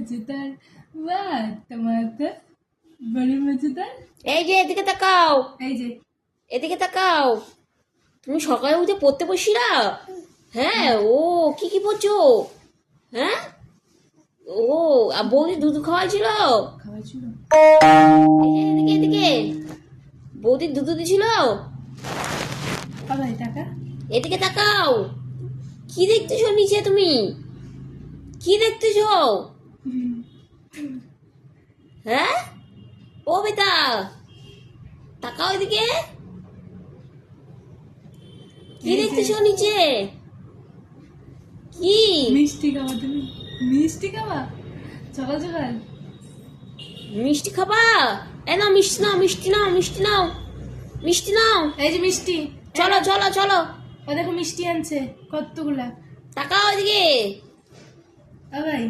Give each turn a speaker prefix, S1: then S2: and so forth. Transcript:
S1: मजेदार वाह टमाटर बड़ी मजेदार
S2: এই যে এদিকে তাকাও,
S1: এই যে
S2: এদিকে তাকাও। তুমি সকালে উঠে পড়তে বসিরা? হ্যাঁ, ও কি কি পড়ছো? হ্যাঁ, ও আর বৌদি দুধ খাওয়াইছিল?
S1: খাওয়াইছিল
S2: এই যে এদিকে এদিকে, বৌদি দুধ দিছিল?
S1: বাবা এই টাকা
S2: এদিকে তাকাও। কি দেখতেছো নিচে তুমি? কি দেখতেছো? হ্যাঁ, ও বেটা তাকাও এদিকে। কি দেখতেছো নিচে? কি
S1: মিষ্টি খাওয়া তুমি মিষ্টি খাওয়া সকাল সকাল
S2: মিষ্টি খাবা? এ নাও মিষ্টি নাও, মিষ্টি নাও, মিষ্টি নাও, মিষ্টি নাও।
S1: এই যে মিষ্টি
S2: চলো চলো চলো,
S1: ও দেখো মিষ্টি আনছে কতগুলা
S2: তাকাও এদিকে।
S1: ও ভাই